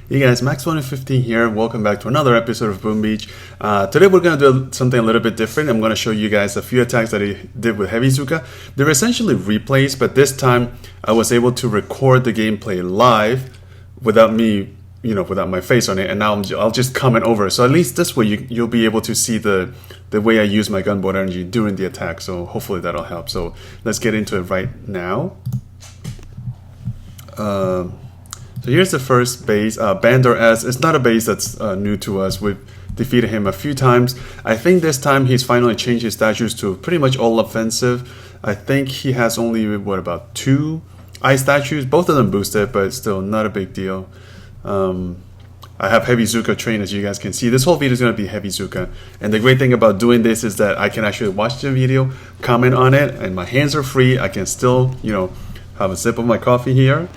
Hey guys, Max115 here. Welcome back to another episode of Boom Beach. Today we're going to do something a little bit different. I'm going to show you guys a few attacks that I did with Heavy Zooka. They're essentially replays, but this time I was able to record the gameplay live without me, without my face on it, and now I'll just comment over it. So at least this way you'll be able to see the way I use my gunboard energy during the attack. So hopefully that'll help. So let's get into it right now. So here's the first base, Bandor S. It's not a base that's new to us. We've defeated him a few times. I think this time he's finally changed his statues to pretty much all offensive. I think he has only, about 2 ice statues, both of them boosted, but still not a big deal. I have Heavy Zooka trained, as you guys can see. This whole video is going to be Heavy Zooka. And the great thing about doing this is that I can actually watch the video, comment on it, and my hands are free. I can still, have a sip of my coffee here.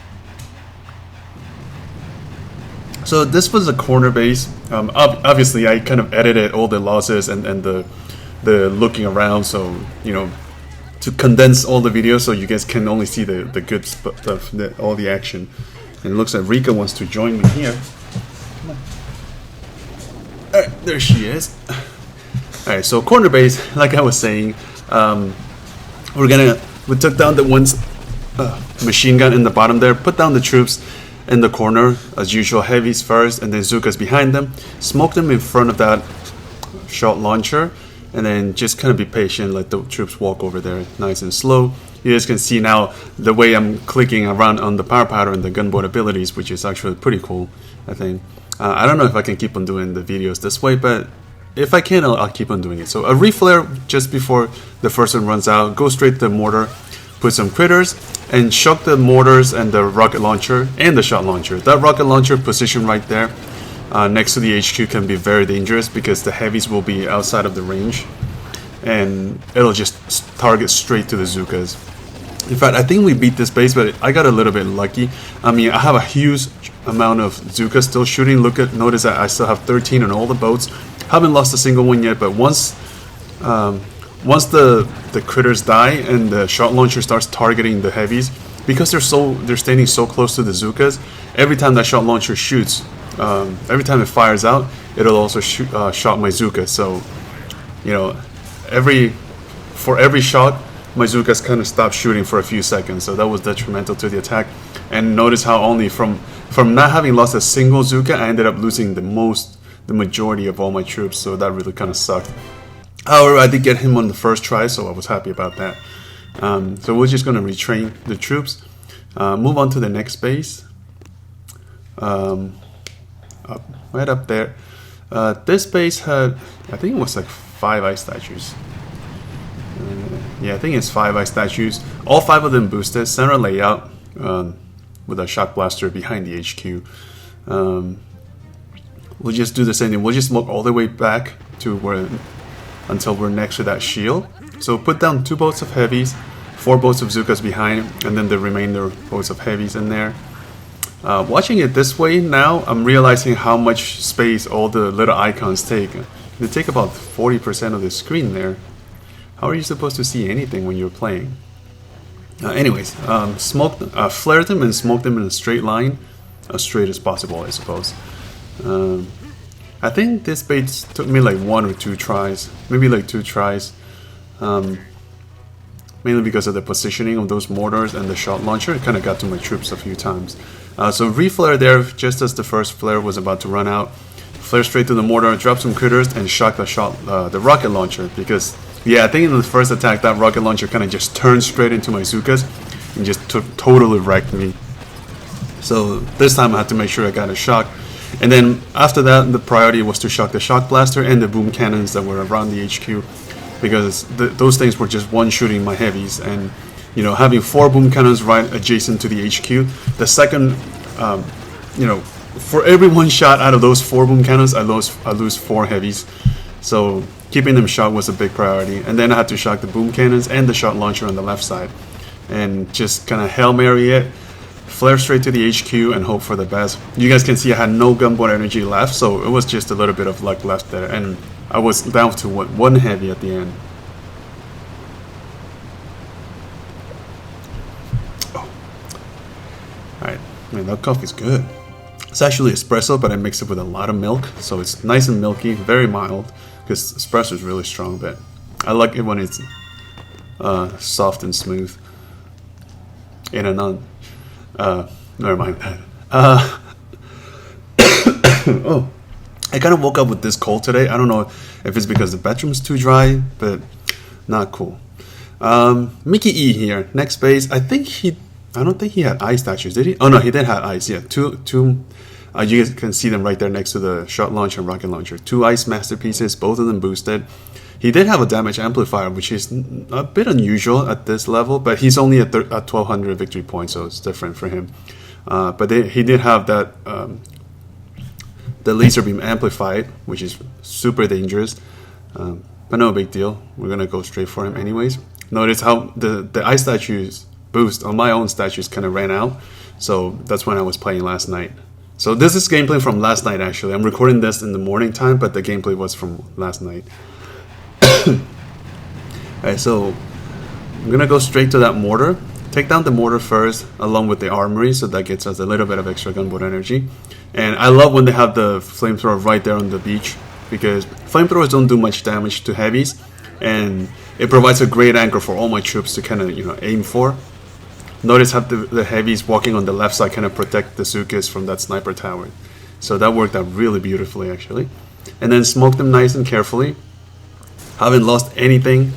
So this was a corner base. Obviously, I kind of edited all the losses and the looking around, so to condense all the videos so you guys can only see the good stuff, all the action. And it looks like Rika wants to join me here. Come on. All right, there she is. All right, so corner base, like I was saying, we took down the one machine gun in the bottom there, put down the troops in the corner, as usual, heavies first, and then Zookas behind them. Smoke them in front of that shot launcher, and then just kind of be patient, let the troops walk over there nice and slow. You guys can see now the way I'm clicking around on the power powder and the gunboard abilities, which is actually pretty cool, I think. I don't know if I can keep on doing the videos this way, but if I can, I'll keep on doing it. So a reflare just before the first one runs out, go straight to the mortar, put some critters, and shock the mortars and the rocket launcher and the shot launcher. That rocket launcher position right there next to the HQ can be very dangerous because the heavies will be outside of the range and it'll just target straight to the Zookas. In fact, I think we beat this base, but I got a little bit lucky. I mean, I have a huge amount of Zookas still shooting. Notice that I still have 13 on all the boats. Haven't lost a single one yet, but once the critters die and the shot launcher starts targeting the heavies, because they're standing so close to the Zookas, every time that shot launcher shoots, every time it fires out, it'll also shot my Zooka. So, for every shot, my Zookas kind of stopped shooting for a few seconds. So that was detrimental to the attack. And notice how only from not having lost a single Zooka, I ended up losing the majority of all my troops. So that really kind of sucked. However, I did get him on the first try, so I was happy about that. So we're just going to retrain the troops. Move on to the next base. Right up there. This base had, I think it was like 5 ice statues. Yeah, I think it's 5 ice statues. All 5 of them boosted. Center layout with a shock blaster behind the HQ. We'll just do the same thing. We'll just look all the way back to until we're next to that shield. So put down 2 boats of heavies, 4 boats of Zookas behind, and then the remainder boats of heavies in there. Watching it this way now, I'm realizing how much space all the little icons take. They take about 40% of the screen there. How are you supposed to see anything when you're playing? Anyways, flare them and smoke them in a straight line, as straight as possible, I suppose. I think this bait took me like 1 or 2 tries, maybe like 2 tries, mainly because of the positioning of those mortars and the shot launcher. It kind of got to my troops a few times. So reflare there just as the first flare was about to run out. Flare straight to the mortar, drop some critters, and shock the rocket launcher. Because I think in the first attack that rocket launcher kind of just turned straight into my Zookas and just totally wrecked me. So this time I had to make sure I got a shock. And then after that, the priority was to shock the shock blaster and the boom cannons that were around the HQ, because those things were just one-shooting my heavies. And having 4 boom cannons right adjacent to the HQ, the second, for every 1 shot out of those 4 boom cannons, I lose 4 heavies. So keeping them shot was a big priority. And then I had to shock the boom cannons and the shot launcher on the left side, and just kind of Hail Mary it. Flare straight to the HQ and hope for the best. You guys can see I had no gunboard energy left, so it was just a little bit of luck left there, and I was down to 1 heavy at the end. Oh. Alright, man, that coffee's good. It's actually espresso, but I mix it with a lot of milk, so it's nice and milky, very mild, because espresso is really strong, but I like it when it's soft and smooth. In a non... never mind that. Oh, I kind of woke up with this cold today. I don't know if it's because the bedroom's too dry, but not cool. Mickey E here, next base. I don't think he had ice statues, did he? Oh no, he did have ice. Yeah, two. You guys can see them right there next to the shot launcher and rocket launcher. 2 ice masterpieces, both of them boosted. He did have a damage amplifier, which is a bit unusual at this level, but he's only at 1200 victory points, so it's different for him. But he did have that the laser beam amplified, which is super dangerous, but no big deal. We're gonna go straight for him anyways. Notice how the ice statues boost on my own statues kind of ran out, so that's when I was playing last night. So this is gameplay from last night actually. I'm recording this in the morning time, but the gameplay was from last night. Alright, so I'm gonna go straight to that mortar. Take down the mortar first, along with the armory, so that gets us a little bit of extra gunboat energy. And I love when they have the flamethrower right there on the beach, because flamethrowers don't do much damage to heavies, and it provides a great anchor for all my troops to kind of aim for. Notice how the heavies walking on the left side kind of protect the Zookas from that sniper tower. So that worked out really beautifully actually. And then smoke them nice and carefully. Haven't lost anything.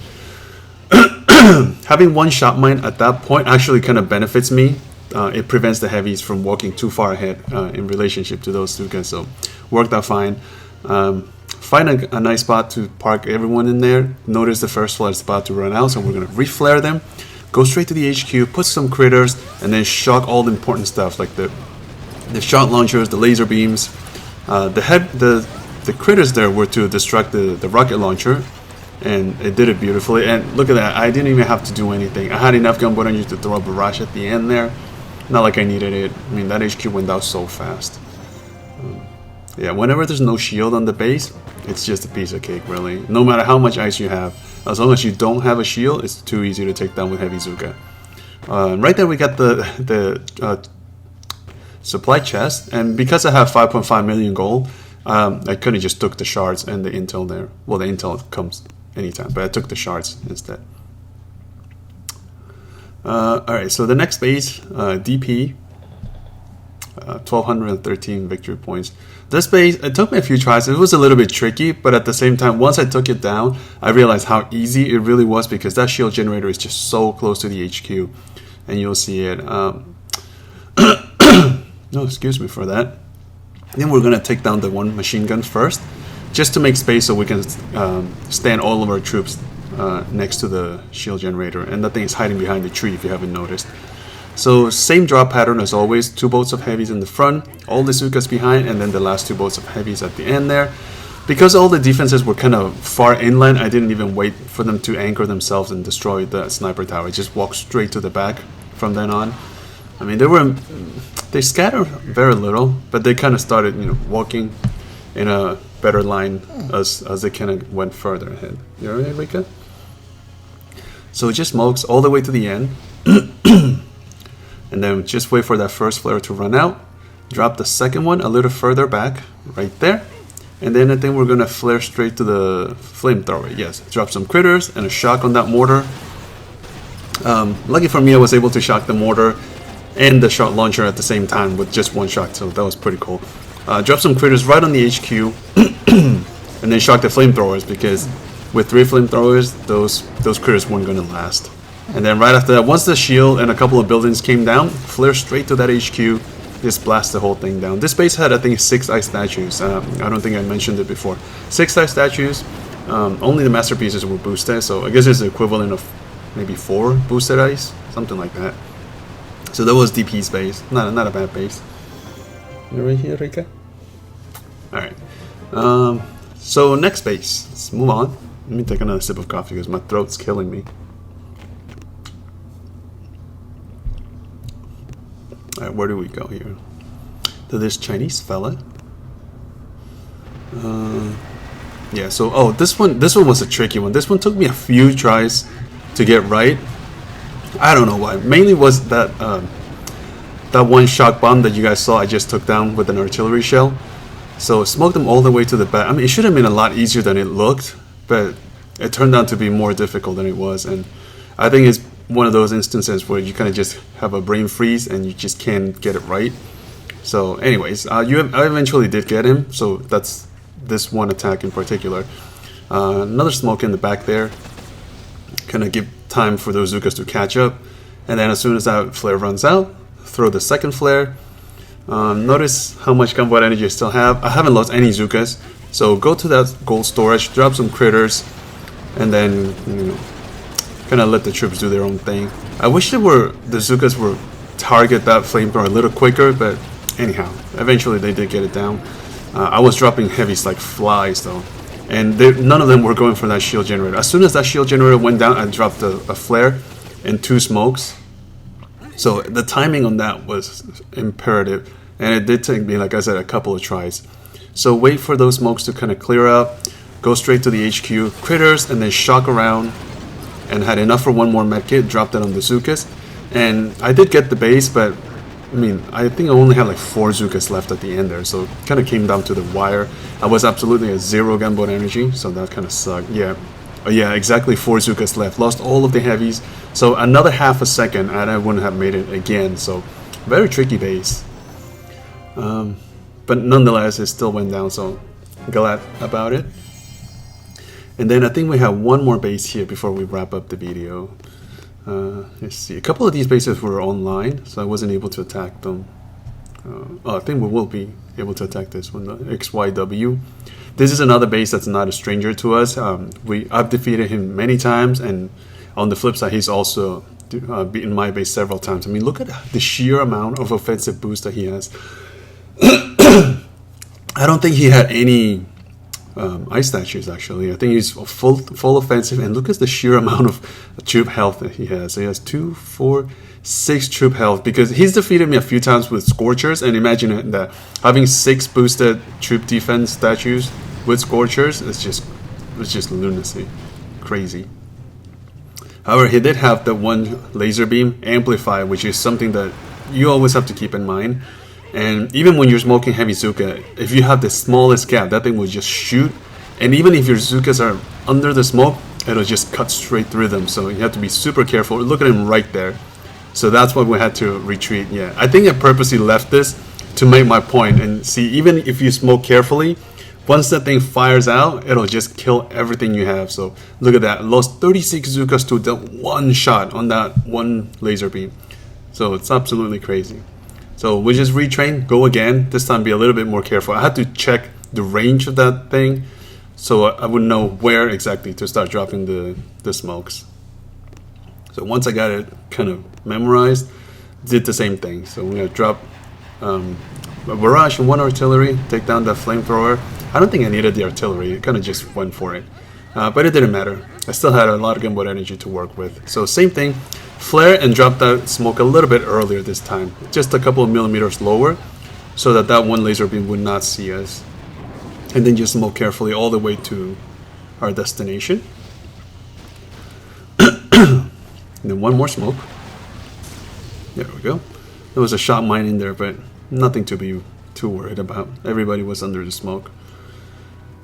Having one shot mine at that point actually kind of benefits me. It prevents the heavies from walking too far ahead in relationship to those Zookas, so worked out fine. Find a nice spot to park everyone in there. Notice the first flare is about to run out, so we're going to reflare them. Go straight to the HQ, put some critters, and then shock all the important stuff like the shot launchers, the laser beams. The critters there were to destruct the rocket launcher, and it did it beautifully. And look at that, I didn't even have to do anything. I had enough gunboat energy to throw a barrage at the end there. Not like I needed it. I mean, that HQ went out so fast. Yeah, whenever there's no shield on the base, it's just a piece of cake, really. No matter how much ice you have, as long as you don't have a shield, it's too easy to take down with Heavy Zooka. Right there we got the supply chest, and because I have 5.5 million gold, I could have just took the shards and the intel there. Well, the intel comes anytime, but I took the shards instead. Alright, so the next base, DP, 1213 victory points. This base, it took me a few tries. It was a little bit tricky, but at the same time, once I took it down, I realized how easy it really was, because that shield generator is just so close to the HQ, and you'll see it. No, excuse me for that. Then we're gonna take down the one machine gun first, just to make space so we can stand all of our troops next to the shield generator, and that thing is hiding behind the tree if you haven't noticed. So same drop pattern as always, 2 boats of heavies in the front, all the Zookas behind, and then the last 2 boats of heavies at the end there. Because all the defenses were kind of far inland, I didn't even wait for them to anchor themselves and destroy the sniper tower. I just walked straight to the back from then on. I mean, they scattered very little, but they kind of started, walking in a better line as they kind of went further ahead. You all right, Rika? So it just smokes all the way to the end. And then just wait for that first flare to run out. Drop the second one a little further back, right there. And then I think we're gonna flare straight to the flamethrower. Yes, drop some critters and a shock on that mortar. Lucky for me, I was able to shock the mortar and the shot launcher at the same time with just one shot, so that was pretty cool. Drop some critters right on the HQ, and then shock the flamethrowers, because with 3 flamethrowers, those critters weren't gonna last. And then right after that, once the shield and a couple of buildings came down, flare straight to that HQ, just blast the whole thing down. This base had, I think, 6 ice statues. I don't think I mentioned it before. 6 ice statues. Only the masterpieces were boosted, so I guess it's the equivalent of maybe 4 boosted ice, something like that. So that was DP's base. Not a bad base. You right here, Rika? Alright. So next base. Let's move on. Let me take another sip of coffee because my throat's killing me. Alright, where do we go here? To this Chinese fella. Yeah, so this one was a tricky one. This one took me a few tries to get right. I don't know why. Mainly was that that one shock bomb that you guys saw I just took down with an artillery shell. So smoked them all the way to the back. I mean, it should have been a lot easier than it looked, but it turned out to be more difficult than it was. And I think it's one of those instances where you kind of just have a brain freeze and you just can't get it right. So anyways, I eventually did get him. So that's this one attack in particular. Another smoke in the back there. Kind of give time for those Zookas to catch up. And then as soon as that flare runs out, throw the second flare. Notice how much gunboat energy I still have. I haven't lost any Zookas. So go to that gold storage, drop some critters, and then, you know, kind of let the troops do their own thing. I wish the Zookas were target that flamethrower a little quicker, but anyhow, eventually they did get it down. I was dropping heavies like flies though, and none of them were going for that shield generator. As soon as that shield generator went down, I dropped a flare and 2 smokes. So the timing on that was imperative, and it did take me, like I said, a couple of tries. So wait for those smokes to kind of clear up, go straight to the HQ, critters, and then shock around, and had enough for one more medkit, dropped it on the Zookas. And I did get the base, but I mean, I think I only had like 4 Zookas left at the end there, so it kind of came down to the wire. I was absolutely at 0 gunboat energy, so that kind of sucked. Yeah. Oh yeah, exactly 4 Zookas left. Lost all of the heavies. So another half a second and I wouldn't have made it again. So very tricky base. But nonetheless, it still went down, so glad about it. And then I think we have one more base here before we wrap up the video. Let's see. A couple of these bases were online, so I wasn't able to attack them. I think we will be able to attack this one, the XYW. This is another base that's not a stranger to us. I've defeated him many times, and on the flip side, he's also beaten my base several times. I mean, look at the sheer amount of offensive boost that he has. I don't think he had any ice statues, actually. I think he's full offensive, and look at the sheer amount of troop health that he has. So he has 2, 4, 6 troop health, because he's defeated me a few times with Scorchers, and imagine that having 6 boosted troop defense statues with Scorchers is just lunacy, crazy. However, he did have the one laser beam amplify, which is something that you always have to keep in mind. And even when you're smoking Heavy Zooka, if you have the smallest gap, that thing will just shoot. And even if your Zookas are under the smoke, it'll just cut straight through them. So you have to be super careful. Look at him right there. So that's why we had to retreat. Yeah, I think I purposely left this to make my point. And see, even if you smoke carefully, once that thing fires out, it'll just kill everything you have. So look at that. Lost 36 Zookas to the one shot on that one laser beam. So it's absolutely crazy. So we just retrain, go again. This time be a little bit more careful. I had to check the range of that thing, so I would know where exactly to start dropping the smokes. So once I got it kind of memorized, did the same thing. So we're gonna drop a barrage and 1 artillery, take down that flamethrower. I don't think I needed the artillery, it kind of just went for it. But it didn't matter. I still had a lot of gunboat energy to work with. So same thing, flare and drop that smoke a little bit earlier this time, just a couple of millimeters lower, so that one laser beam would not see us. And then just smoke carefully all the way to our destination. And then 1 more smoke. There we go. There was a shot mine in there, but nothing to be too worried about. Everybody was under the smoke.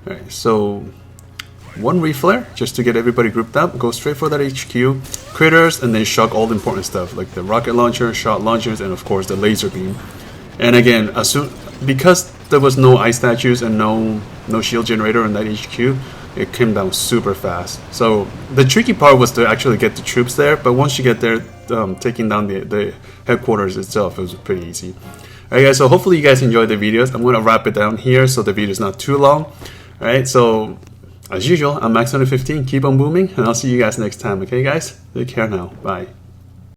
Alright, so 1 reflare just to get everybody grouped up. Go straight for that HQ, critters, and then shock all the important stuff like the rocket launcher, shot launchers, and of course the laser beam. And again, because there was no ice statues and no shield generator in that HQ, it came down super fast. So the tricky part was to actually get the troops there, but once you get there, taking down the headquarters itself, it was pretty easy. Alright guys, so hopefully you guys enjoyed the videos. I'm going to wrap it down here so the video is not too long. Alright, so as usual, I'm Max115. Keep on booming, and I'll see you guys next time. Okay, guys? Take care now. Bye.